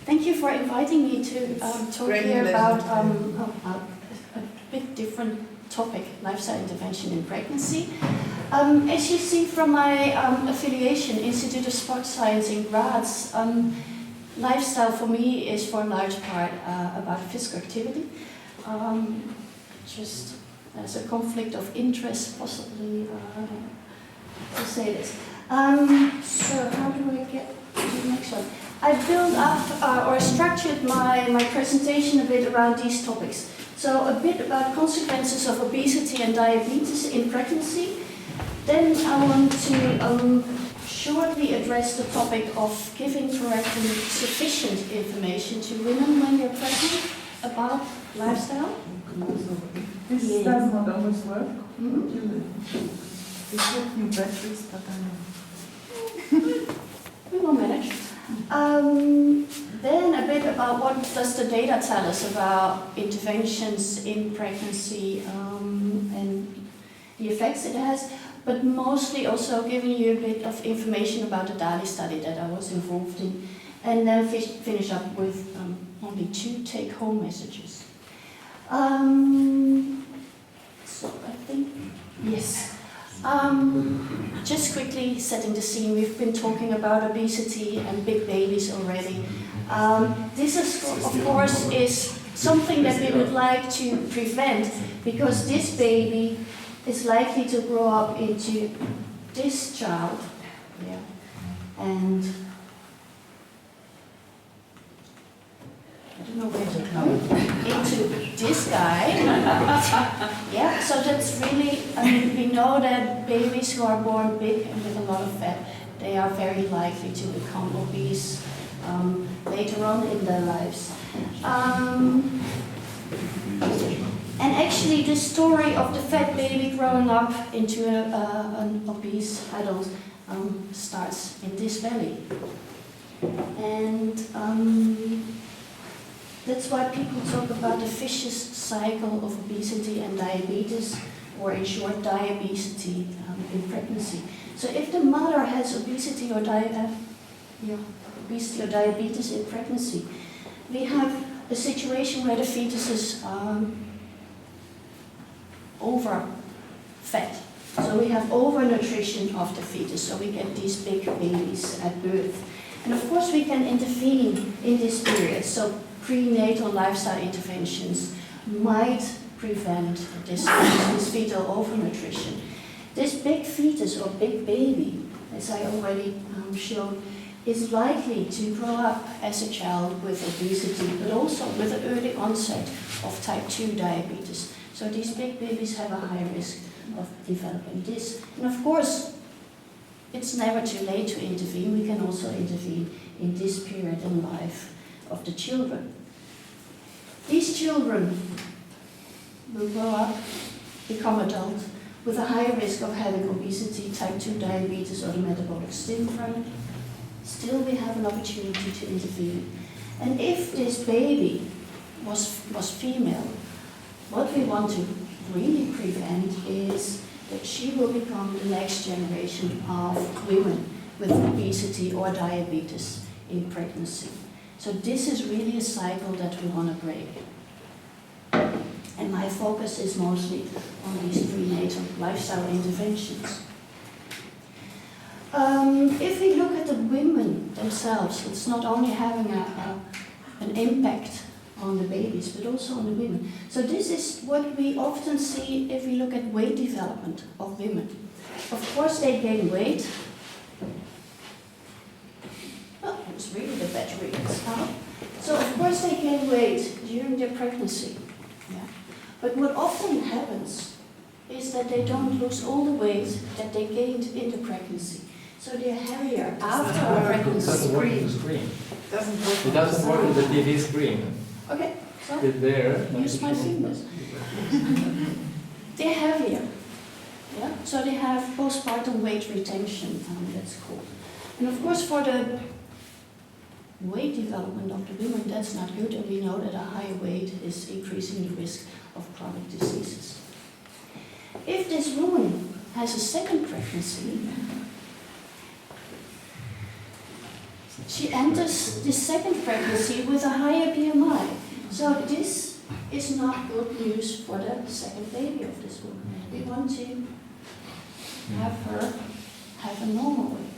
Thank you for inviting me to talk here about a bit different topic, lifestyle intervention in pregnancy. As you see from my affiliation, Institute of Sports Science in Graz, lifestyle for me is for a large part about physical activity. Just as a conflict of interest, possibly, to say this. So how do I get to the next one? I built up or structured my presentation a bit around these topics. So a bit about consequences of obesity and diabetes in pregnancy. Then I want to shortly address the topic of giving correct and sufficient information to women when they're pregnant about lifestyle. This does not always work. We have new batteries, but we will manage. Then a bit about what does the data tell us about interventions in pregnancy and the effects it has, but mostly also giving you a bit of information about the DALI study that I was involved in, and then finish up with only 2 take-home messages. So I think, yes. Just quickly setting the scene, we've been talking about obesity and big babies already. This is, of course, is something that we would like to prevent, because this baby is likely to grow up into this child, and I don't know where to come, into this guy. Yeah, so that's really, I mean, we know that babies who are born big and with a lot of fat, they are very likely to become obese later on in their lives. And actually the story of the fat baby growing up into an obese adult starts in this belly. And that's why people talk about the vicious cycle of obesity and diabetes, or in short, diabetes in pregnancy. So if the mother has obesity or diabetes in pregnancy, we have a situation where the fetus is over fat. So we have overnutrition of the fetus, so we get these big babies at birth. And of course we can intervene in this period. So prenatal lifestyle interventions might prevent this fetal overnutrition. This big fetus or big baby, as I already showed, is likely to grow up as a child with obesity, but also with an early onset of type 2 diabetes. So these big babies have a high risk of developing this. And of course, it's never too late to intervene. We can also intervene in this period in life of the children. These children will grow up, become adult, with a higher risk of having obesity, type 2 diabetes, or the metabolic syndrome. Still, we have an opportunity to intervene. And if this baby was female, what we want to really prevent is that she will become the next generation of women with obesity or diabetes in pregnancy. So this is really a cycle that we want to break. And my focus is mostly on these prenatal lifestyle interventions. If we look at the women themselves, it's not only having an impact on the babies, but also on the women. So this is what we often see if we look at weight development of women. Of course they gain weight. Oh, it's really the battery. So of course they gain weight during their pregnancy. Yeah. But what often happens is that they don't lose all the weight that they gained in the pregnancy. So they're heavier after a pregnancy. It doesn't work in the screen. It doesn't work in the TV screen. Okay, so It's there. use my fingers. They're heavier. Yeah? So they have postpartum weight retention, that's called. And of course for the weight development of the women, that's not good, and we know that a higher weight is increasing the risk of chronic diseases. If this woman has a second pregnancy, she enters the second pregnancy with a higher BMI. So this is not good news for the second baby of this woman. We want to have her have a normal weight.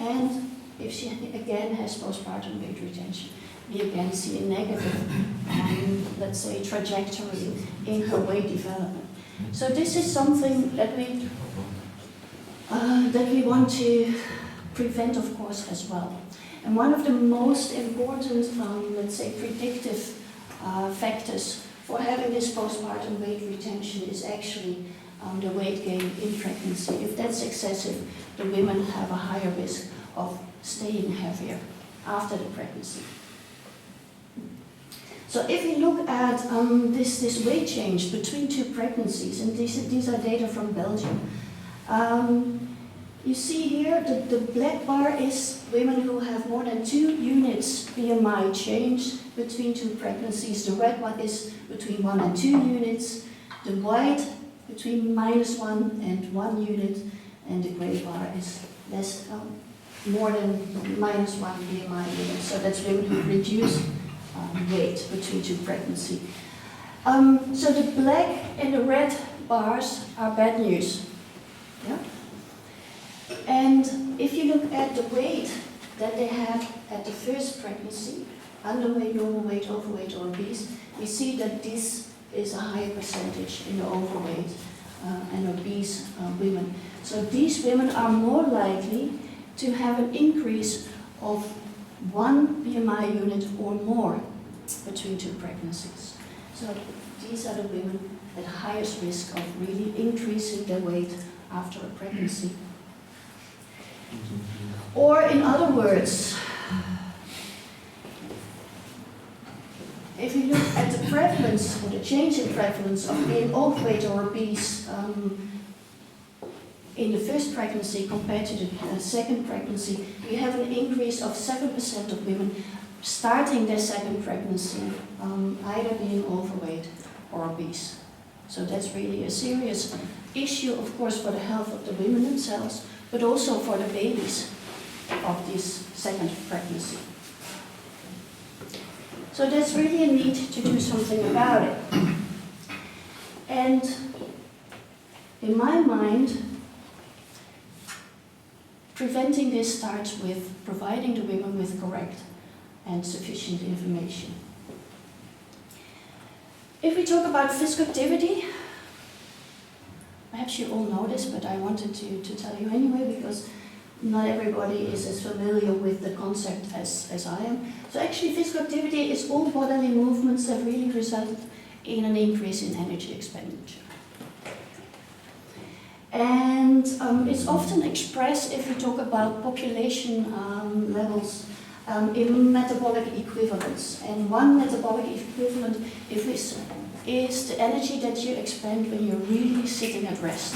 And if she again has postpartum weight retention, we again see a negative, let's say, trajectory in her weight development. So this is something that we want to prevent, of course, as well. And one of the most important, let's say, predictive factors for having this postpartum weight retention is actually the weight gain in pregnancy. If that's excessive, the women have a higher risk of staying heavier after the pregnancy. So if we look at this weight change between two pregnancies, and these are data from Belgium, you see here the black bar is women who have more than 2 units BMI change between two pregnancies. The red one is between 1 and 2 units. The white between -1 and 1 unit, and the gray bar is more than -1 BMI unit. So that's women who reduce weight between two pregnancies. So the black and the red bars are bad news. Yeah? And if you look at the weight that they had at the first pregnancy, underweight, normal weight, overweight, or obese, we see that this is a higher percentage in the overweight and obese women. So these women are more likely to have an increase of 1 BMI unit or more between two pregnancies. So these are the women at highest risk of really increasing their weight after a pregnancy. Or in other words, if you look at the prevalence or the change in prevalence of being overweight or obese in the first pregnancy compared to the second pregnancy, we have an increase of 7% of women starting their second pregnancy either being overweight or obese. So that's really a serious issue, of course, for the health of the women themselves, but also for the babies of this second pregnancy. So there's really a need to do something about it. And in my mind, preventing this starts with providing the women with correct and sufficient information. If we talk about physical activity, perhaps you all know this, but I wanted to tell you anyway, because not everybody is as familiar with the concept as I am. So actually physical activity is all bodily movements that really result in an increase in energy expenditure. And it's often expressed, if we talk about population levels, in metabolic equivalents. And one metabolic equivalent is the energy that you expend when you're really sitting at rest.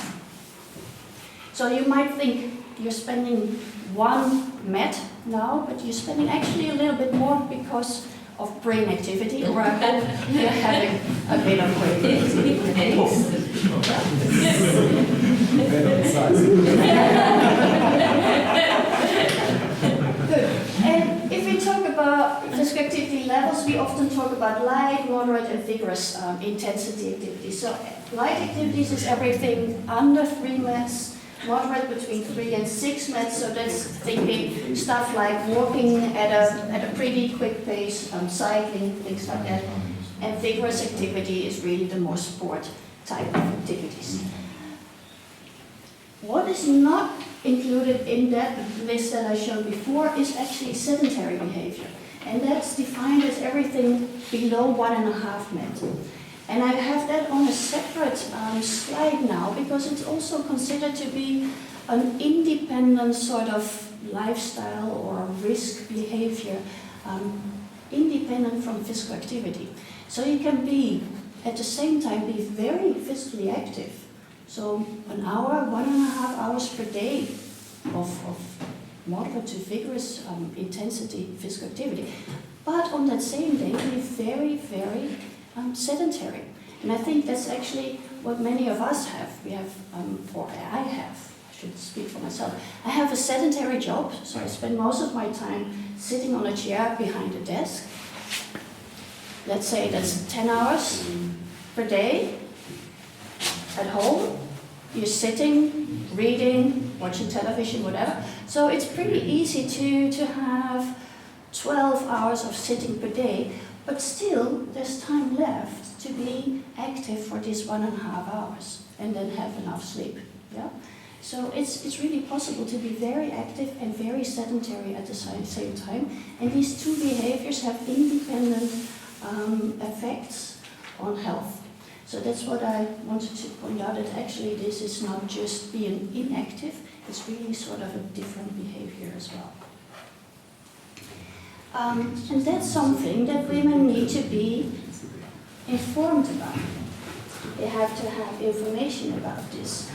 So you might think you're spending 1 MET now, but you're spending actually a little bit more because of brain activity, or I hope you're having a bit of brain activity. Good. And if we talk about physical activity levels, we often talk about light, moderate, and vigorous intensity activities. So light activities is everything under 3 METs, moderate between 3 and 6 METs, so that's thinking stuff like walking at a pretty quick pace, cycling, things like that. And vigorous activity is really the more sport type of activities. What is not included in that list that I showed before is actually sedentary behavior. And that's defined as everything below 1.5 MET. And I have that on a separate slide now, because it's also considered to be an independent sort of lifestyle or risk behavior, independent from physical activity. So you can be, at the same time, be very physically active. So an hour, 1.5 hours per day of moderate to vigorous intensity physical activity. But on that same day, be very, very sedentary. And I think that's actually what many of us have. We have, or I have, I should speak for myself. I have a sedentary job, so I spend most of my time sitting on a chair behind a desk. Let's say that's 10 hours per day at home. You're sitting, reading, watching television, whatever. So it's pretty easy to have 12 hours of sitting per day, but still there's time left to be active for these 1.5 hours and then have enough sleep. Yeah? So it's really possible to be very active and very sedentary at the same time. And these two behaviors have independent effects on health. So that's what I wanted to point out, that actually this is not just being inactive, it's really sort of a different behavior as well. And that's something that women need to be informed about. They have to have information about this.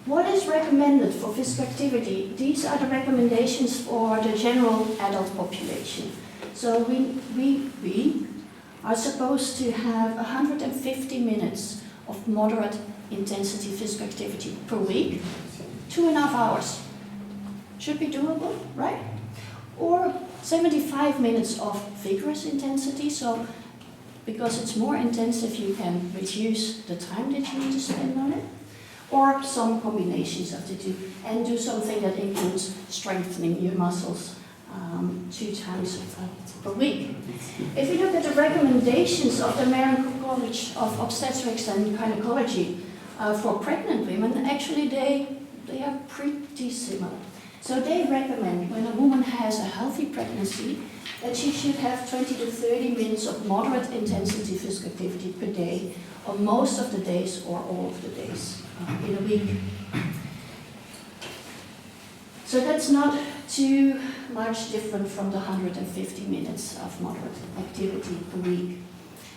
What is recommended for physical activity? These are the recommendations for the general adult population. So we are supposed to have 150 minutes of moderate intensity physical activity per week, 2.5 hours. Should be doable, right? Or 75 minutes of vigorous intensity, so because it's more intensive you can reduce the time that you need to spend on it, or some combinations of the two, and do something that includes strengthening your muscles 2 times per week. If you look at the recommendations of the American College of Obstetrics and Gynecology for pregnant women, actually they are pretty similar. So they recommend when a woman has a healthy pregnancy that she should have 20 to 30 minutes of moderate intensity physical activity per day, on most of the days or all of the days in a week. So that's not too much different from the 150 minutes of moderate activity per week.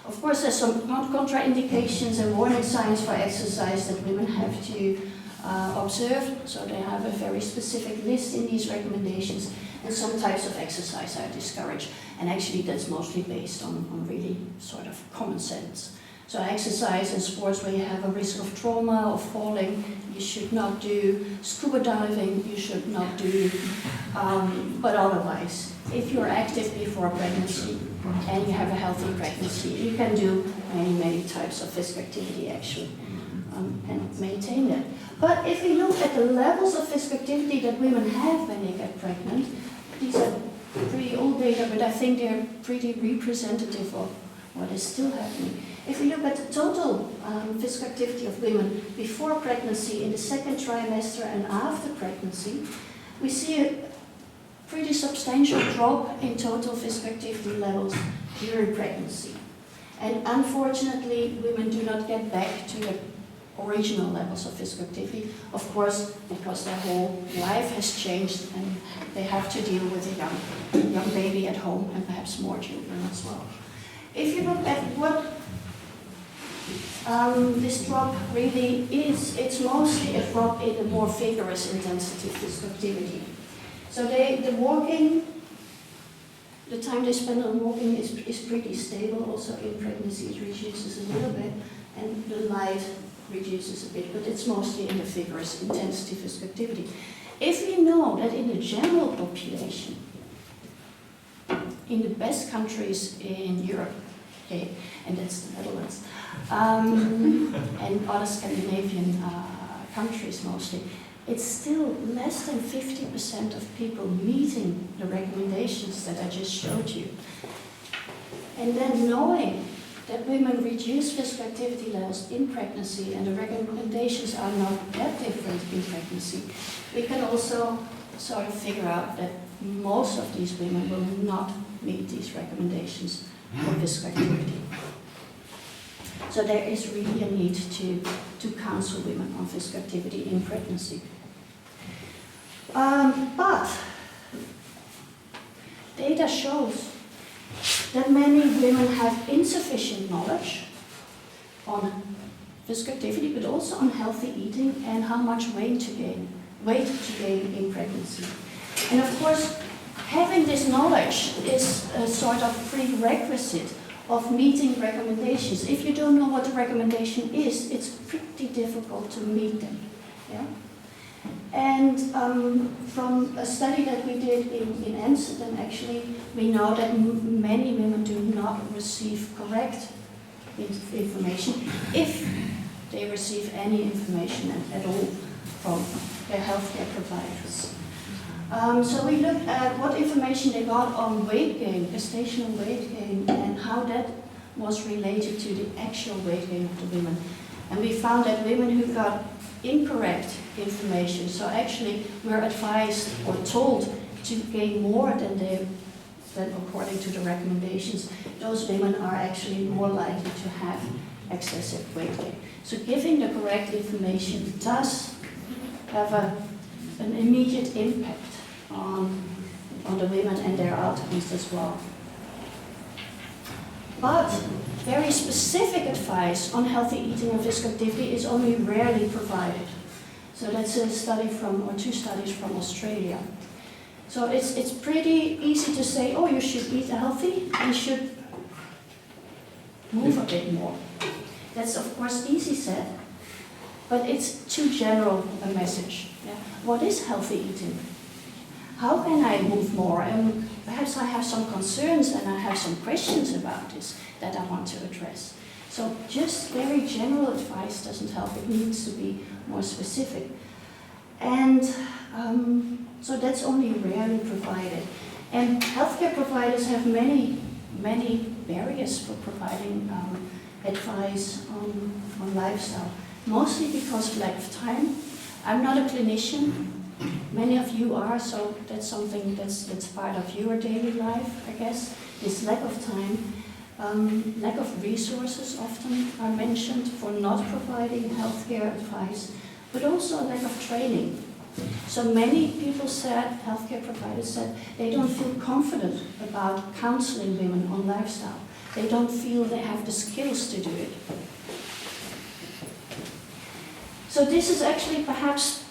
Of course, there's some contraindications and warning signs for exercise that women have to observe. So they have a very specific list in these recommendations, and some types of exercise are discouraged. And actually that's mostly based on really sort of common sense. So exercise and sports where you have a risk of trauma or falling, you should not do. Scuba diving, you should not do. But otherwise, if you're active before pregnancy and you have a healthy pregnancy, you can do many types of physical activity actually and maintain that. But if you look at the levels of physical activity that women have when they get pregnant, these are pretty old data, but I think they're pretty representative of what is still happening. If you look at the total physical activity of women before pregnancy, in the second trimester and after pregnancy, we see a pretty substantial drop in total physical activity levels during pregnancy. And unfortunately, women do not get back to the original levels of physical activity, of course, because their whole life has changed and they have to deal with a young baby at home and perhaps more children as well. If you look at what this drop really is, it's mostly a drop in the more vigorous intensity physical activity. So the walking, the time they spend on walking is pretty stable. Also in pregnancy it reduces a little bit, and the light reduces a bit, but it's mostly in the vigorous intensity physical activity. If you know that in the general population, in the best countries in Europe, okay, and that's the Netherlands, and other Scandinavian countries mostly, it's still less than 50% of people meeting the recommendations that I just showed you. And then knowing that women reduce physical activity levels in pregnancy and the recommendations are not that different in pregnancy, we can also sort of figure out that most of these women will not meet these recommendations for physical activity. So there is really a need to counsel women on physical activity in pregnancy. But data shows that many women have insufficient knowledge on physical activity, but also on healthy eating and how much weight to gain in pregnancy. And of course, having this knowledge is a sort of prerequisite of meeting recommendations. If you don't know what the recommendation is, it's pretty difficult to meet them. Yeah? And from a study that we did in Amsterdam, actually, we know that many women do not receive correct information, if they receive any information at all from their healthcare providers. So we looked at what information they got on weight gain, gestational weight gain, and how that was related to the actual weight gain of the women. And we found that women who got incorrect information, so actually were advised or told to gain more than according to the recommendations, those women are actually more likely to have excessive weight gain. So giving the correct information does have an immediate impact on the women and their outcomes as well. But very specific advice on healthy eating and physical activity is only rarely provided. So that's a study or 2 studies from Australia. So it's pretty easy to say, oh, you should eat healthy, you should move a bit more. That's of course easy said, but it's too general a message. Yeah? What is healthy eating? How can I move more? And perhaps I have some concerns and I have some questions about this that I want to address. So just very general advice doesn't help. It needs to be more specific. And so that's only rarely provided. And healthcare providers have many barriers for providing advice on lifestyle, mostly because of lack of time. I'm not a clinician. Many of you are, so that's something that's part of your daily life, I guess. This lack of time, lack of resources often are mentioned for not providing healthcare advice, but also lack of training. So many people said, healthcare providers said, they don't feel confident about counseling women on lifestyle. They don't feel they have the skills to do it. So this is actually perhaps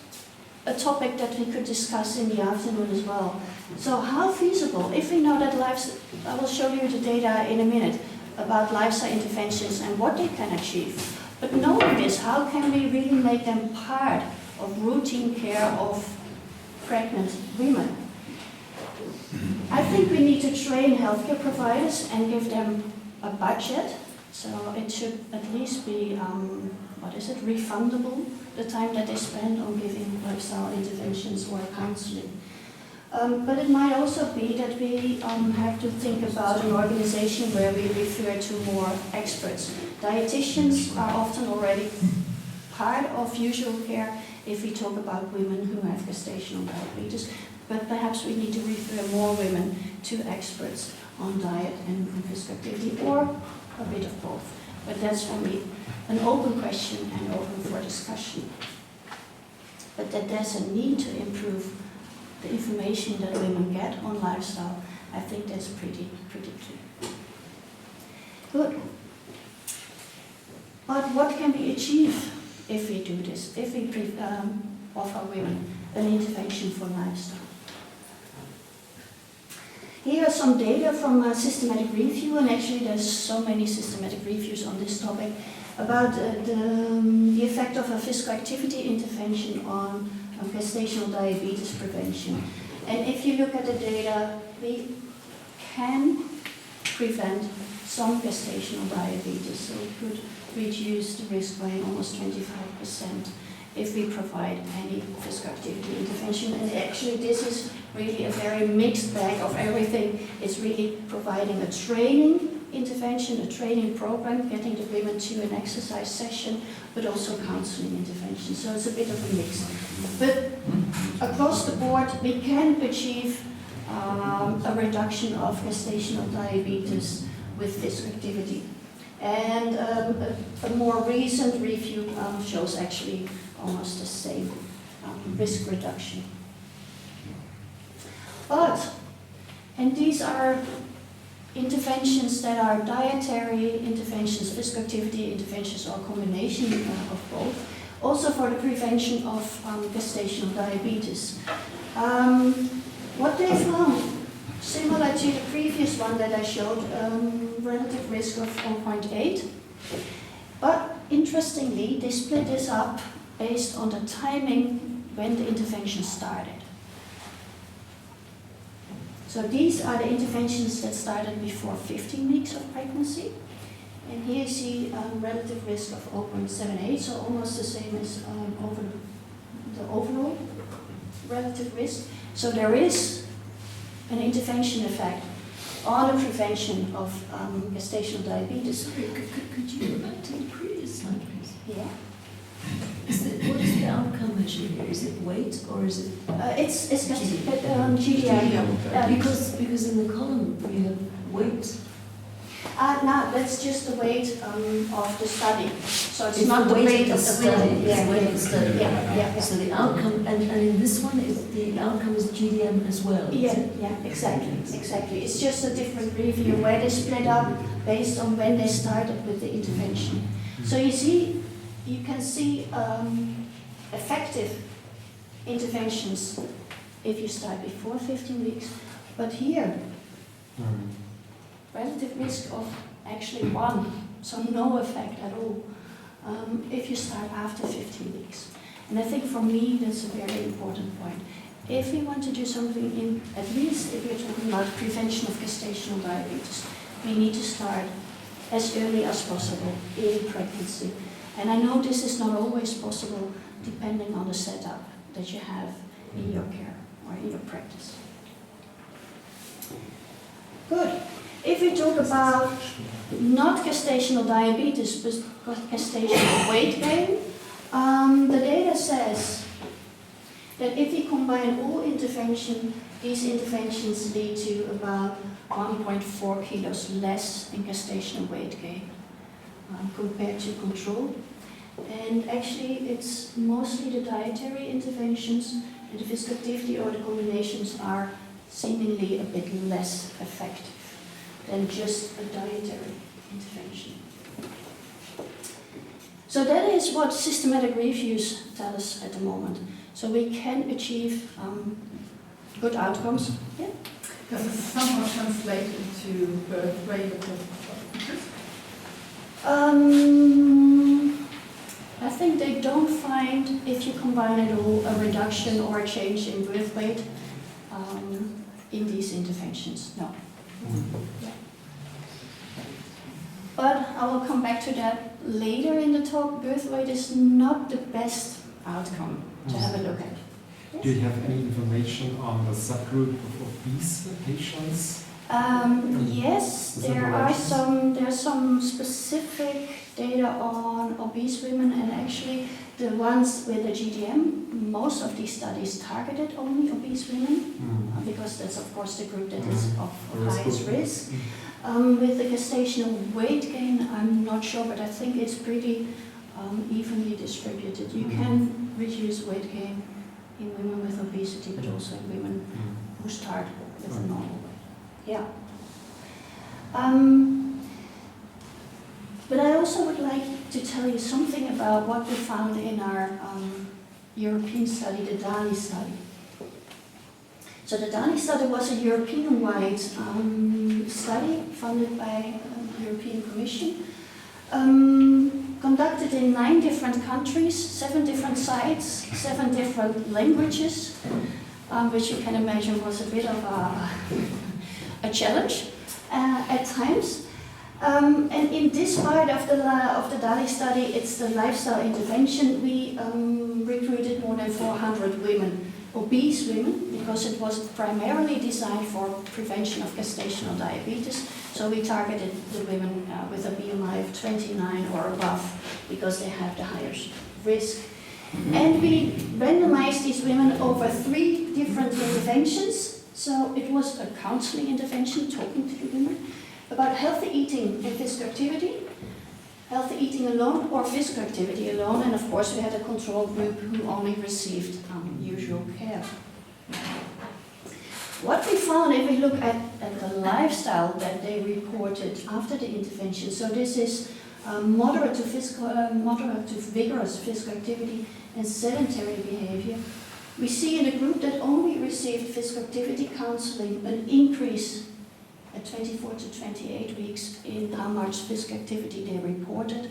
a topic that we could discuss in the afternoon as well. So how feasible, if we know that I will show you the data in a minute about lifestyle interventions and what they can achieve. But knowing this, how can we really make them part of routine care of pregnant women? I think we need to train healthcare providers and give them a budget. So it should at least be, refundable, the time that they spend on giving lifestyle interventions or counseling. But it might also be that we have to think about an organization where we refer to more experts. Dietitians are often already part of usual care if we talk about women who have gestational diabetes, but perhaps we need to refer more women to experts on diet and physical activity, or a bit of both. But that's for me an open question and open for discussion. But that there's a need to improve the information that women get on lifestyle, I think that's pretty clear. Good. But what can we achieve if we do this, if we offer women an intervention for lifestyle? Here are some data from a systematic review, and actually there's so many systematic reviews on this topic, about the effect of a physical activity intervention on gestational diabetes prevention. And if you look at the data, we can prevent some gestational diabetes, so we could reduce the risk by almost 25% if we provide any physical activity intervention. And actually this is really a very mixed bag of everything. It's really providing a training intervention, a training program, getting the women to an exercise session, but also counseling intervention. So it's a bit of a mix. But across the board, we can achieve a reduction of gestational diabetes with physical activity. And a more recent review shows actually almost the same risk reduction. But, and these are interventions that are dietary interventions, physical activity interventions, or a combination of both, also for the prevention of gestational diabetes. What they found, similar to the previous one that I showed, relative risk of 1.8, but interestingly, they split this up based on the timing when the intervention started. So these are the interventions that started before 15 weeks of pregnancy. And here you see relative risk of 0.78, so almost the same as over the overall relative risk. So there is an intervention effect on the prevention of gestational diabetes. Sorry, could you go back to the previous slide, please? Yeah. What is the outcome measure here? Is it weight or is it? It's GDM. Because in the column we have weight. No, that's just the weight of the study. So it's It's not the weight of the study. women. It's the weight of the study. Yeah. So the outcome, and in this one, is the outcome is GDM as well. Is it? Yeah, exactly. It's just a different review where they split up based on when they started with the intervention. So you can see effective interventions if you start before 15 weeks, but here, relative risk of actually 1, so no effect at all if you start after 15 weeks. And I think for me that's a very important point. If we want to do something at least if we're talking about prevention of gestational diabetes, we need to start as early as possible in pregnancy. And I know this is not always possible depending on the setup that you have in your care or in your practice. Good. If we talk about not gestational diabetes, but gestational weight gain, the data says that if we combine all these interventions lead to about 1.4 kilos less in gestational weight gain compared to control. And actually it's mostly the dietary interventions and the physical activity or the combinations are seemingly a bit less effective than just a dietary intervention. So that is what systematic reviews tell us at the moment. So we can achieve good outcomes. Yeah. Does it somehow translate into birth weight I think they don't find, if you combine it all, a reduction or a change in birth weight in these interventions, no. Yeah. But I will come back to that later in the talk. Birth weight is not the best outcome to have a look at. Yes? Do you have any information on the subgroup of obese patients? Yes, there's some specific data on obese women, and actually the ones with the GDM, most of these studies targeted only obese women, because that's of course the group that is of highest risk. With the gestational weight gain, I'm not sure, but I think it's pretty evenly distributed. You can reduce weight gain in women with obesity, but also in women who start with a normal weight. Yeah. But I also would like to tell you something about what we found in our European study, the DALI study. So the DALI study was a European-wide study funded by the European Commission, conducted in 9 different countries, 7 different sites, 7 different languages, which you can imagine was a bit of a challenge at times. And in this part of the DALI study, it's the lifestyle intervention. We recruited more than 400 women, obese women, because it was primarily designed for prevention of gestational diabetes. So we targeted the women with a BMI of 29 or above, because they have the highest risk. And we randomized these women over 3 different interventions. So it was a counseling intervention, talking to the women about healthy eating and physical activity, healthy eating alone or physical activity alone, and of course we had a control group who only received usual care. What we found, if we look at the lifestyle that they reported after the intervention, so this is moderate to vigorous physical activity and sedentary behavior, we see in a group that only received physical activity counseling an increase at 24 to 28 weeks in how much physical activity they reported,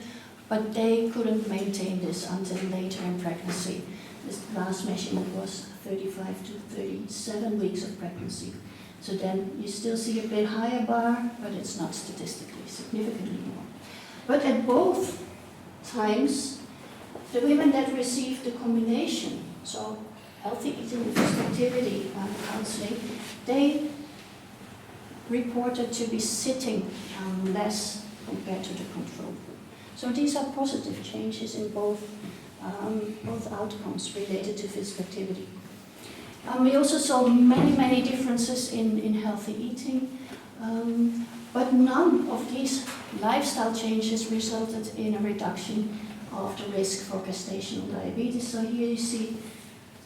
but they couldn't maintain this until later in pregnancy. This last measurement was 35 to 37 weeks of pregnancy. So then you still see a bit higher bar, but it's not statistically significantly more. But at both times, the women that received the combination, so healthy eating and physical activity counseling, they reported to be sitting less compared to the control group. So these are positive changes in both outcomes related to physical activity. We also saw many differences in healthy eating, but none of these lifestyle changes resulted in a reduction of the risk for gestational diabetes. So here you see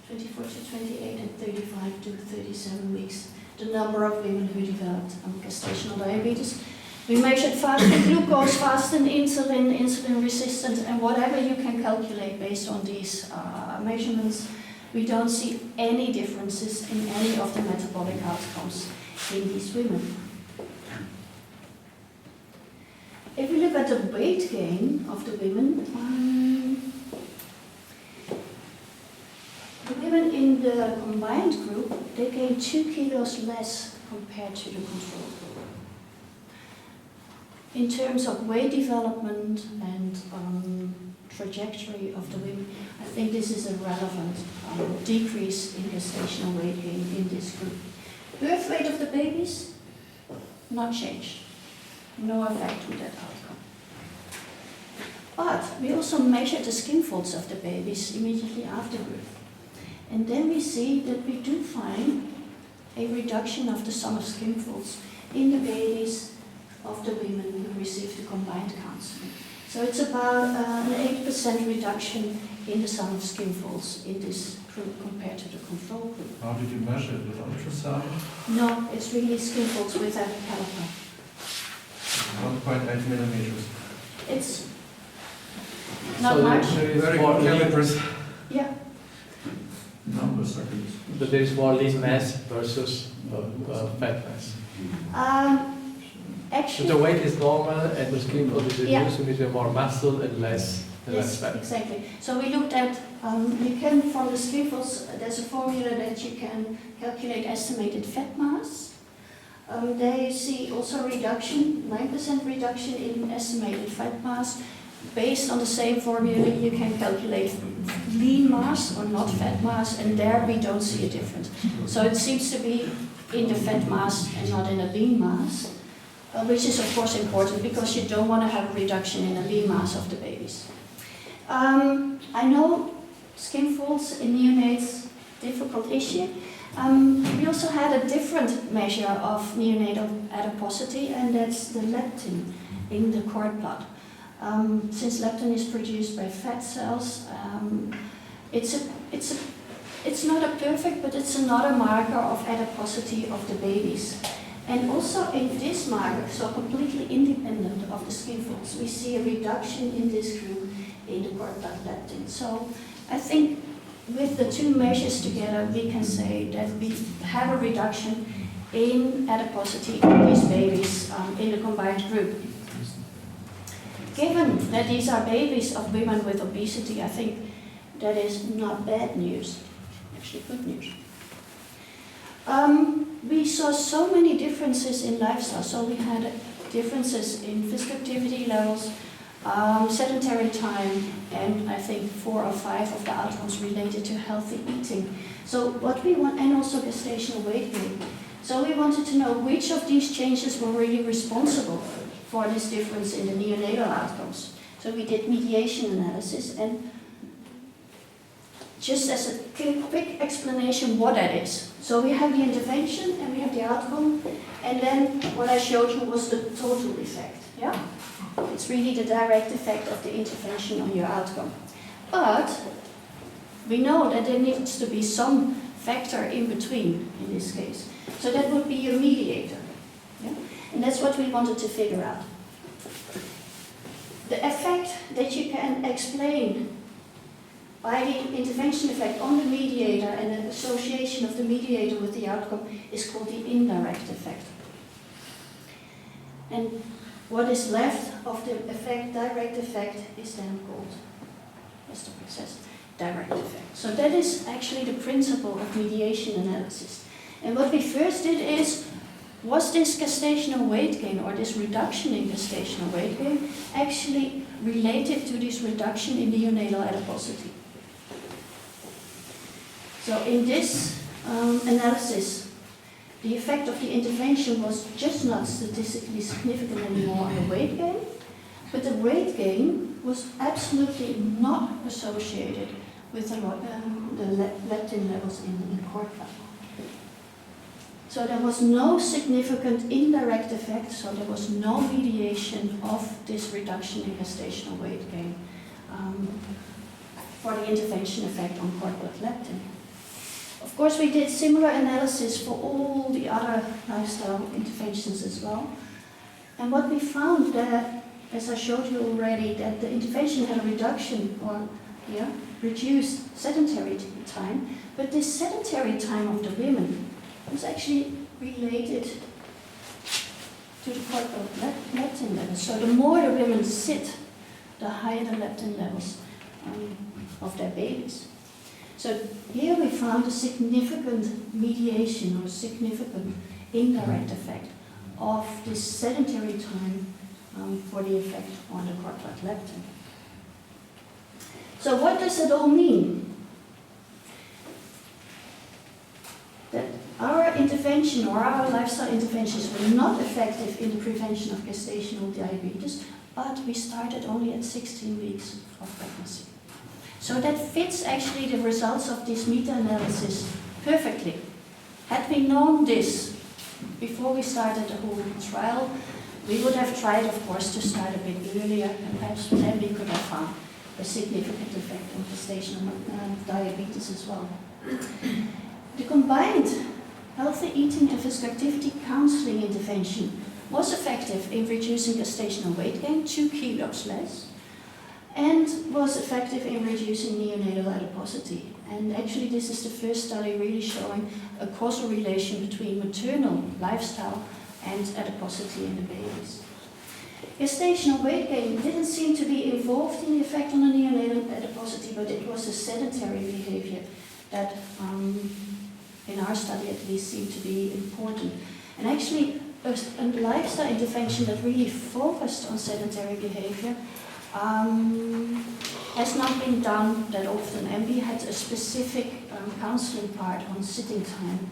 24 to 28 and 35 to 37 weeks, the number of women who developed gestational diabetes. We measured fasting glucose, fasting insulin, insulin resistance, and whatever you can calculate based on these measurements. We don't see any differences in any of the metabolic outcomes in these women. If we look at the weight gain of the women in the combined group, they gained 2 kilos less compared to the control group. In terms of weight development and trajectory of the women, I think this is a relevant decrease in gestational weight gain in this group. Birth weight of the babies, not changed. No effect on that outcome. But we also measured the skin folds of the babies immediately after birth. And then we see that we do find a reduction of the sum of skin folds in the babies of the women who received the combined counseling. So it's about an 8% reduction in the sum of skin folds in this group compared to the control group. How did you measure it? With ultrasound? No, it's really skin folds with a caliper. 1.8 millimeters. It's not So much. there is Very more good lean, calipers. Yeah. Numbers are good. but there is more lean mass versus fat mass. So Actually, the weight is normal and the skin fold is Yeah. reduced, so you need more muscle and less yes, fat. exactly. So we looked at, you can, from the skin folds, there's a formula that you can calculate estimated fat mass. They see also reduction, 9% reduction in estimated fat mass. Based on the same formula, you can calculate lean mass or not fat mass, and there we don't see a difference. So it seems to be in the fat mass and not in a lean mass, which is of course important because you don't want to have a reduction in the lean mass of the babies. I know skin folds in neonates, difficult issue. We also had a different measure of neonatal adiposity, and that's the leptin in the cord blood. Since leptin is produced by fat cells, it's not a perfect, but it's another marker of adiposity of the babies. And also in this marker, so completely independent of the skin folds, we see a reduction in this group in the cord blood leptin. So I think with the two measures together, we can say that we have a reduction in adiposity in these babies in the combined group. Given that these are babies of women with obesity, I think that is not bad news, actually good news. We saw so many differences in lifestyle. So we had differences in physical activity levels, sedentary time, and I think 4 or 5 of the outcomes related to healthy eating. So what we want, and also gestational weight gain. So we wanted to know which of these changes were really responsible for this difference in the neonatal outcomes. So we did mediation analysis, and just as a quick explanation what that is. So we have the intervention and we have the outcome, and then what I showed you was the total effect. Yeah? It's really the direct effect of the intervention on your outcome. But we know that there needs to be some factor in between in this case. So that would be a mediator. Yeah? And that's what we wanted to figure out. The effect that you can explain by the intervention effect on the mediator and the association of the mediator with the outcome is called the indirect effect. And What is left of the effect, direct effect, is then called, as the book says, direct effect. So that is actually the principle of mediation analysis. And what we first did is, was this gestational weight gain or this reduction in gestational weight gain actually related to this reduction in neonatal adiposity? So in this analysis, the effect of the intervention was just not statistically significant anymore on the weight gain, but the weight gain was absolutely not associated with the leptin levels in cord blood. So there was no significant indirect effect, so there was no mediation of this reduction in gestational weight gain for the intervention effect on cord blood leptin. Of course, we did similar analysis for all the other lifestyle interventions as well. And what we found that, as I showed you already, that the intervention had a reduction or reduced sedentary time, but this sedentary time of the women was actually related to the cord blood leptin levels. So the more the women sit, the higher the leptin levels of their babies. So here we found a significant mediation or significant indirect effect of this sedentary time for the effect on the cord blood leptin. So what does it all mean? That our intervention or our lifestyle interventions were not effective in the prevention of gestational diabetes, but we started only at 16 weeks of pregnancy. So that fits actually the results of this meta-analysis perfectly. Had we known this before we started the whole trial, we would have tried, of course, to start a bit earlier, and perhaps then we could have found a significant effect on gestational diabetes as well. The combined healthy eating and physical activity counseling intervention was effective in reducing gestational weight gain, 2 kilos less, and was effective in reducing neonatal adiposity. And actually this is the first study really showing a causal relation between maternal lifestyle and adiposity in the babies. Gestational weight gain didn't seem to be involved in the effect on the neonatal adiposity, but it was a sedentary behavior that, in our study at least, seemed to be important. And actually, a lifestyle intervention that really focused on sedentary behavior has not been done that often, and we had a specific counseling part on sitting time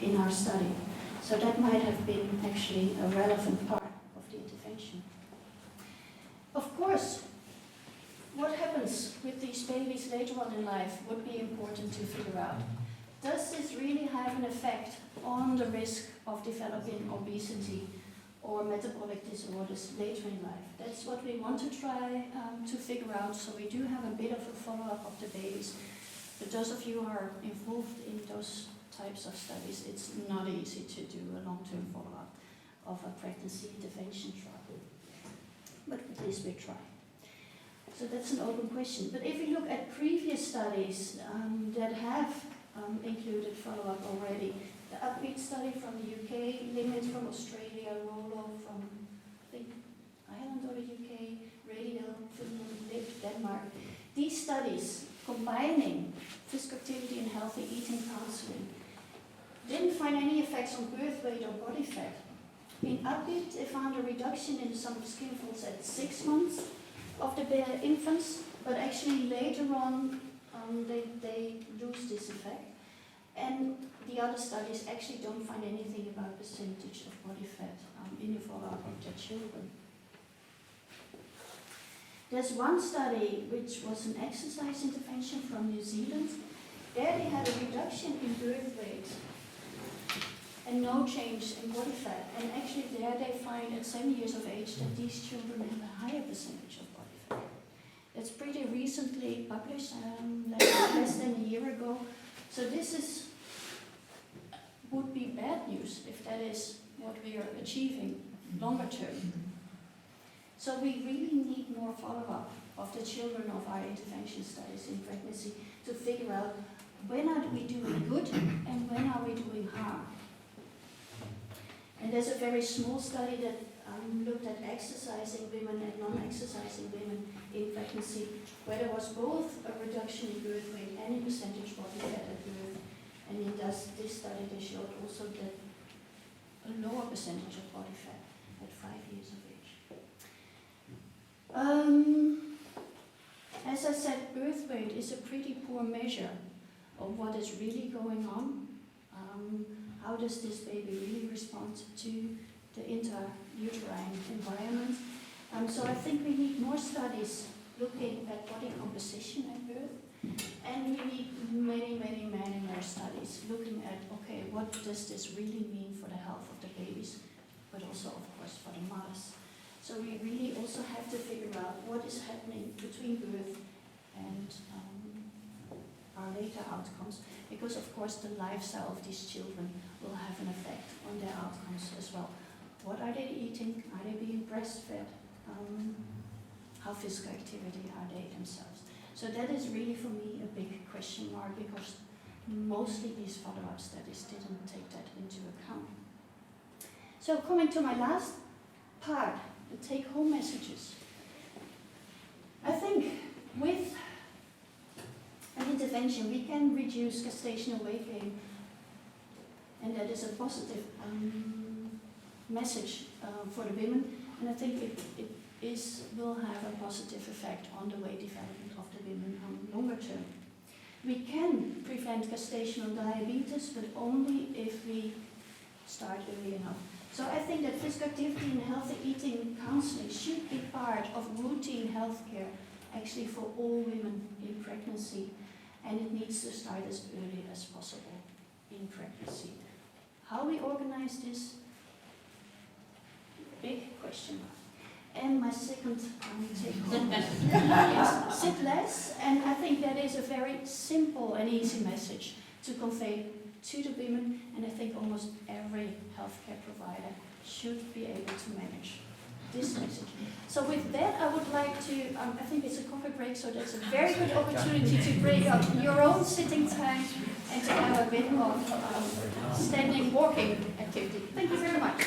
in our study. So that might have been actually a relevant part of the intervention. Of course, what happens with these babies later on in life would be important to figure out. Does this really have an effect on the risk of developing obesity or metabolic disorders later in life? That's what we want to try to figure out, so we do have a bit of a follow-up of the babies. But those of you who are involved in those types of studies, it's not easy to do a long-term follow-up of a pregnancy intervention trial. But at least we try. So that's an open question. But if we look at previous studies that have included follow-up already, the Upbeat study from the UK, Limit from Australia, Rolo from, I think, Ireland or the UK, Radial, Finland, Lip, Denmark. These studies combining physical activity and healthy eating counseling didn't find any effects on birth weight or body fat. In Upbeat, they found a reduction in the sum of skin folds at 6 months of the infants, but actually later on they lose this effect. And the other studies actually don't find anything about percentage of body fat in the follow-up of their children. There's one study which was an exercise intervention from New Zealand. There they had a reduction in birth weight and no change in body fat. And actually there they find at 7 years of age that these children have a higher percentage of body fat. It's pretty recently published, less than a year ago. So this would be bad news if that is what we are achieving longer term. So we really need more follow-up of the children of our intervention studies in pregnancy to figure out when are we doing good and when are we doing harm. And there's a very small study that looked at exercising women and non-exercising women in pregnancy, where there was both a reduction in birth weight and in percentage body fat at birth. And in this study, they showed also that a lower percentage of body fat at 5 years of age. As I said, birth weight is a pretty poor measure of what is really going on. How does this baby really respond to the intrauterine environment? So I think we need more studies looking at body composition at birth, and we need many more studies looking at, okay, what does this really mean for the health of the babies, but also, of course, for the mothers. So we really also have to figure out what is happening between birth and our later outcomes, because of course the lifestyle of these children will have an effect on their outcomes as well. What are they eating? Are they being breastfed? How physical activity are they themselves? So that is really for me a big question mark, because mostly these follow-up studies didn't take that into account. So coming to my last part, the take-home messages. I think with an intervention we can reduce gestational weight gain, and that is a positive message for the women, and I think it will have a positive effect on the weight development of the women on longer term. We can prevent gestational diabetes, but only if we start early enough. So I think that physical activity and healthy eating counseling should be part of routine healthcare, actually for all women in pregnancy, and it needs to start as early as possible in pregnancy. How we organize this? Big question mark. And my second take-home is sit less, and I think that is a very simple and easy message to convey to the women, and I think almost every healthcare provider should be able to manage this message. So with that, I would like to, I think it's a coffee break, so that's a very good opportunity to break up your own sitting time and to have a bit of standing walking activity. Thank you very much.